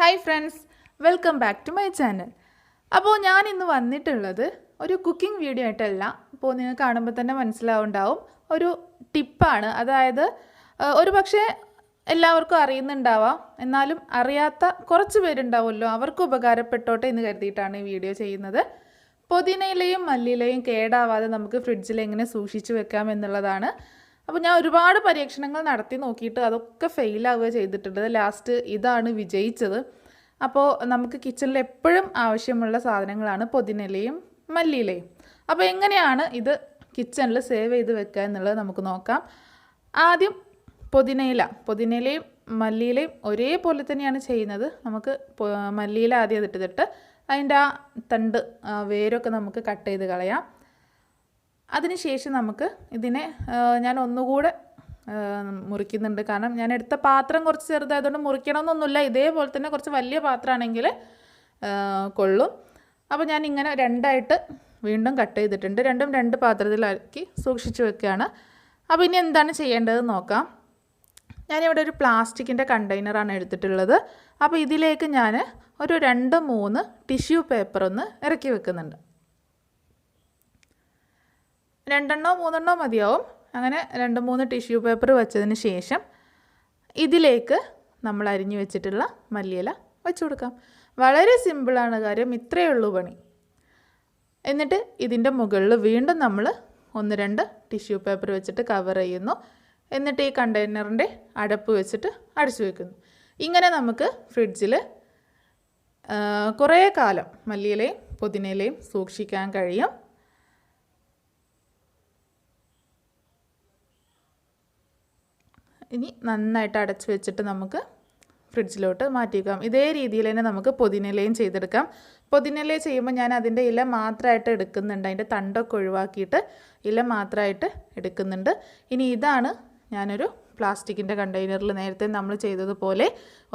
Hi friends, welcome back to my channel. അപ്പോൾ ഞാൻ ഇന്ന് വന്നിട്ടുള്ളത് ഒരു കുക്കിംഗ് വീഡിയോ ആയിട്ടല്ല. അപ്പോൾ നിങ്ങൾക്ക് കാണുമ്പോൾ തന്നെ മനസ്സിലാവുണ്ടാവും, ഒരു ടിപ്പാണ്. അതായത് ഒരു പക്ഷേ എല്ലാവർക്കും അറിയുന്നുണ്ടാവാം, എന്നാലും അറിയാത്ത കുറച്ച് പേരുണ്ടാവുമല്ലോ, അവർക്ക് ഉപകാരപ്പെട്ടോട്ടെ എന്ന് കരുതിയിട്ടാണ് ഈ വീഡിയോ ചെയ്യുന്നത്. പുതിനയിലയും മല്ലിയിലയും കേടാവാതെ നമുക്ക് ഫ്രിഡ്ജിൽ എങ്ങനെ സൂക്ഷിച്ചു വെക്കാം എന്നുള്ളതാണ്. അപ്പോൾ ഞാൻ ഒരുപാട് പരീക്ഷണങ്ങൾ നടത്തി നോക്കിയിട്ട് അതൊക്കെ ഫെയിലാവുക ചെയ്തിട്ടുണ്ട്. ലാസ്റ്റ് ഇതാണ് വിജയിച്ചത്. അപ്പോൾ നമുക്ക് കിച്ചണിൽ എപ്പോഴും ആവശ്യമുള്ള സാധനങ്ങളാണ് പുതിനയിലയും മല്ലിയിലയും. അപ്പോൾ എങ്ങനെയാണ് ഇത് കിച്ചണിൽ സേവ് ചെയ്ത് വെക്കുക എന്നുള്ളത് നമുക്ക് നോക്കാം. ആദ്യം പുതിനയിലയും മല്ലിയിലയും ഒരേപോലെ തന്നെയാണ് ചെയ്യുന്നത്. നമുക്ക് മല്ലിയില ആദ്യം എടുത്തിട്ട് അതിൻ്റെ ആ തണ്ട് വേരൊക്കെ നമുക്ക് കട്ട് ചെയ്ത് കളയാം. അതിനുശേഷം നമുക്ക് ഇതിനെ ഞാൻ ഒന്നുകൂടെ മുറിക്കുന്നുണ്ട്. കാരണം ഞാൻ എടുത്ത പാത്രം കുറച്ച് ചെറുതായതുകൊണ്ട് മുറിക്കണമെന്നൊന്നുമില്ല. ഇതേപോലെ തന്നെ കുറച്ച് വലിയ പാത്രമാണെങ്കിൽ കൊള്ളും. അപ്പോൾ ഞാൻ ഇങ്ങനെ രണ്ടായിട്ട് വീണ്ടും കട്ട് ചെയ്തിട്ടുണ്ട്. രണ്ടും രണ്ട് പാത്രത്തിലാക്കി സൂക്ഷിച്ച് വെക്കുകയാണ്. അപ്പോൾ ഇനി എന്താണ് ചെയ്യേണ്ടത് നോക്കാം. ഞാനിവിടെ ഒരു പ്ലാസ്റ്റിക്കിൻ്റെ കണ്ടെയ്നറാണ് എടുത്തിട്ടുള്ളത്. അപ്പോൾ ഇതിലേക്ക് ഞാൻ ഒരു 2-3 ടിഷ്യൂ പേപ്പർ ഒന്ന് ഇറക്കി വെക്കുന്നുണ്ട്. 2-3 മതിയാവും. അങ്ങനെ 2-3 ടിഷ്യൂ പേപ്പർ വെച്ചതിന് ശേഷം ഇതിലേക്ക് നമ്മൾ അരിഞ്ഞു വെച്ചിട്ടുള്ള മല്ലിയില വെച്ച് കൊടുക്കാം. വളരെ സിമ്പിളാണ് കാര്യം, ഇത്രയേ ഉള്ളൂ പണി. എന്നിട്ട് ഇതിൻ്റെ മുകളിൽ വീണ്ടും നമ്മൾ 1-2 ടിഷ്യൂ പേപ്പർ വെച്ചിട്ട് കവർ ചെയ്യുന്നു. എന്നിട്ട് ഈ കണ്ടെയ്നറിൻ്റെ അടപ്പ് വെച്ചിട്ട് അടച്ചു വെക്കുന്നു. ഇങ്ങനെ നമുക്ക് ഫ്രിഡ്ജിൽ കുറേ കാലം മല്ലിയിലയും പുതിനയിലയും സൂക്ഷിക്കാൻ കഴിയും. ഇനി നന്നായിട്ട് അടച്ചു വെച്ചിട്ട് നമുക്ക് ഫ്രിഡ്ജിലോട്ട് മാറ്റി വയ്ക്കാം. ഇതേ രീതിയിൽ തന്നെ നമുക്ക് പുതിനയിലയും ചെയ്തെടുക്കാം. പുതിനയില ചെയ്യുമ്പോൾ ഞാൻ അതിൻ്റെ ഇല മാത്രമായിട്ട് എടുക്കുന്നുണ്ട്. അതിൻ്റെ തണ്ടൊക്കെ ഒഴിവാക്കിയിട്ട് ഇല മാത്രമായിട്ട് എടുക്കുന്നുണ്ട്. ഇനി ഇതാണ് ഞാനൊരു പ്ലാസ്റ്റിക്കിൻ്റെ കണ്ടെയ്നറിൽ നേരത്തെ നമ്മൾ ചെയ്തതുപോലെ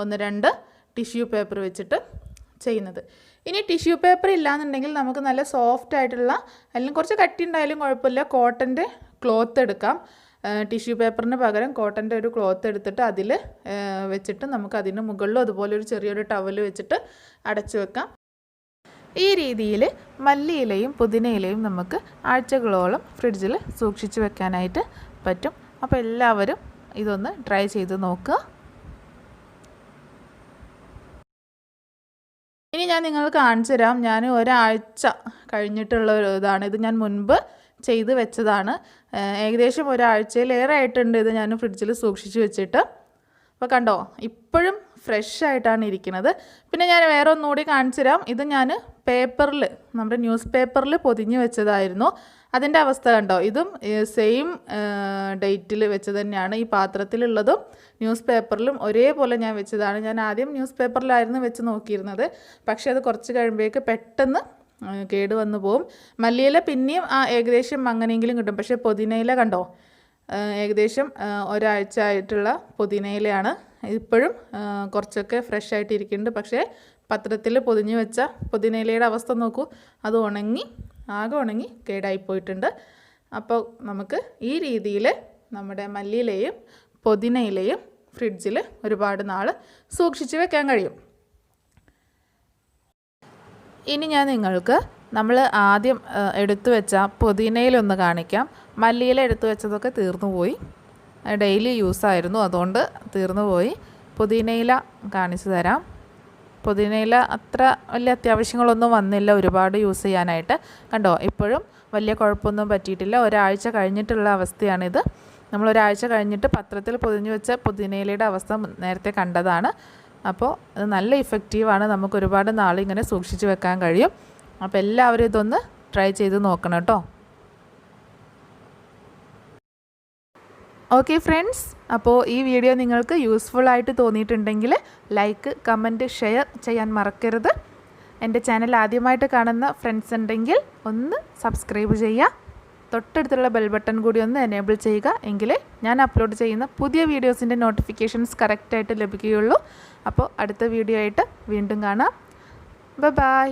1-2 ടിഷ്യൂ പേപ്പർ വെച്ചിട്ട് ചെയ്യുന്നത്. ഇനി ടിഷ്യൂ പേപ്പർ ഇല്ലയെന്നുണ്ടെങ്കിൽ നമുക്ക് നല്ല സോഫ്റ്റ് ആയിട്ടുള്ള, അല്ലെങ്കിൽ കുറച്ച് കട്ടി ഉണ്ടായാലും കുഴപ്പമില്ല, കോട്ടൻ്റെ ക്ലോത്ത് എടുക്കാം. ടിഷ്യൂ പേപ്പറിന് പകരം കോട്ടൻ്റെ ഒരു ക്ലോത്ത് എടുത്തിട്ട് അതിൽ വെച്ചിട്ട് നമുക്ക് അതിന് മുകളിലും അതുപോലെ ഒരു ചെറിയൊരു ടവൽ വെച്ചിട്ട് അടച്ചു വെക്കാം. ഈ രീതിയിൽ മല്ലിയിലയും പുതിനയിലയും നമുക്ക് ആഴ്ചകളോളം ഫ്രിഡ്ജിൽ സൂക്ഷിച്ച് വെക്കാനായിട്ട് പറ്റും. അപ്പോൾ എല്ലാവരും ഇതൊന്ന് ട്രൈ ചെയ്ത് നോക്കുക. ഇനി ഞാൻ നിങ്ങൾക്ക് കാണിച്ചു തരാം. ഞാൻ ഒരാഴ്ച കഴിഞ്ഞിട്ടുള്ള ഒരു ഇതാണ്. ഇത് ഞാൻ മുൻപ് ചെയ്ത് വെച്ചതാണ്. ഏകദേശം ഒരാഴ്ചയിലേറെ ആയിട്ടുണ്ട് ഇത് ഞാൻ ഫ്രിഡ്ജിൽ സൂക്ഷിച്ച് വെച്ചിട്ട്. അപ്പോൾ കണ്ടോ, ഇപ്പോഴും ഫ്രഷ് ആയിട്ടാണ് ഇരിക്കുന്നത്. പിന്നെ ഞാൻ വേറെ ഒന്നുകൂടി കാണിച്ചു തരാം. ഇത് ഞാൻ പേപ്പറിൽ, നമ്മുടെ ന്യൂസ് പേപ്പറിൽ പൊതിഞ്ഞ് വെച്ചതായിരുന്നു. അതിൻ്റെ അവസ്ഥ കണ്ടോ, ഇതും സെയിം ഡേറ്റിൽ വെച്ച് തന്നെയാണ്. ഈ പാത്രത്തിലുള്ളതും ന്യൂസ് പേപ്പറിലും ഒരേപോലെ ഞാൻ വെച്ചതാണ്. ഞാൻ ആദ്യം ന്യൂസ് പേപ്പറിലായിരുന്നു വെച്ച് നോക്കിയിരുന്നത്. പക്ഷേ അത് കുറച്ച് കഴിയുമ്പോഴേക്ക് പെട്ടെന്ന് കേട് വന്നു പോവും. മല്ലിയില പിന്നെയും ഏകദേശം അങ്ങനെയെങ്കിലും കിട്ടും. പക്ഷേ പുതിനയില കണ്ടോ, ഏകദേശം ഒരാഴ്ച ആയിട്ടുള്ള പുതിനയിലയാണ്. ഇപ്പോഴും കുറച്ചൊക്കെ ഫ്രഷ് ആയിട്ട് ഇരിക്കുന്നുണ്ട്. പക്ഷേ പത്രത്തിൽ പൊതിഞ്ഞ് വെച്ച പുതിനയിലയുടെ അവസ്ഥ നോക്കൂ, അത് ആകെ ഉണങ്ങി കേടായിപ്പോയിട്ടുണ്ട്. അപ്പോൾ നമുക്ക് ഈ രീതിയിൽ നമ്മുടെ മല്ലിയിലയും പുതിനയിലയും ഫ്രിഡ്ജിൽ ഒരുപാട് നാൾ സൂക്ഷിച്ച് വെക്കാൻ കഴിയും. ഇനി ഞാൻ നിങ്ങൾക്ക് നമ്മൾ ആദ്യം എടുത്തു വെച്ച പുതിനയിലൊന്ന് കാണിക്കാം. മല്ലിയില എടുത്തു വെച്ചതൊക്കെ തീർന്നു പോയി, ഡെയിലി യൂസായിരുന്നു, അതുകൊണ്ട് തീർന്നു പോയി. പുതിനയില കാണിച്ചു തരാം. പുതിനയില അത്ര വലിയ അത്യാവശ്യങ്ങളൊന്നും വന്നില്ല ഒരുപാട് യൂസ് ചെയ്യാനായിട്ട്. കണ്ടോ, ഇപ്പോഴും വലിയ കുഴപ്പമൊന്നും പറ്റിയിട്ടില്ല. ഒരാഴ്ച കഴിഞ്ഞിട്ടുള്ള അവസ്ഥയാണിത്. നമ്മൾ ഒരാഴ്ച കഴിഞ്ഞിട്ട് പത്രത്തിൽ പൊതിഞ്ഞു വെച്ച പുതിനയിലയുടെ അവസ്ഥ നേരത്തെ കണ്ടതാണ്. അപ്പോൾ അത് നല്ല ഇഫക്റ്റീവാണ്. നമുക്ക് ഒരുപാട് നാൾ ഇങ്ങനെ സൂക്ഷിച്ച് വെക്കാൻ കഴിയും. അപ്പോൾ എല്ലാവരും ഇതൊന്ന് ട്രൈ ചെയ്ത് നോക്കണം കേട്ടോ. ഓക്കെ ഫ്രണ്ട്സ്, അപ്പോൾ ഈ വീഡിയോ നിങ്ങൾക്ക് യൂസ്ഫുൾ ആയിട്ട് തോന്നിയിട്ടുണ്ടെങ്കിൽ ലൈക്ക്, കമൻറ്റ്, ഷെയർ ചെയ്യാൻ മറക്കരുത്. എൻ്റെ ചാനൽ ആദ്യമായിട്ട് കാണുന്ന ഫ്രണ്ട്സ് ഉണ്ടെങ്കിൽ ഒന്ന് സബ്സ്ക്രൈബ് ചെയ്യുക. തൊട്ടടുത്തുള്ള ബെൽ ബട്ടൺ കൂടി ഒന്ന് എനേബിൾ ചെയ്യുക. എങ്കിലേ ഞാൻ അപ്ലോഡ് ചെയ്യുന്ന പുതിയ വീഡിയോസിൻ്റെ നോട്ടിഫിക്കേഷൻസ് കറക്റ്റായിട്ട് ലഭിക്കുകയുള്ളൂ. അപ്പോൾ അടുത്ത വീഡിയോ ആയിട്ട് വീണ്ടും കാണാം. ബൈ.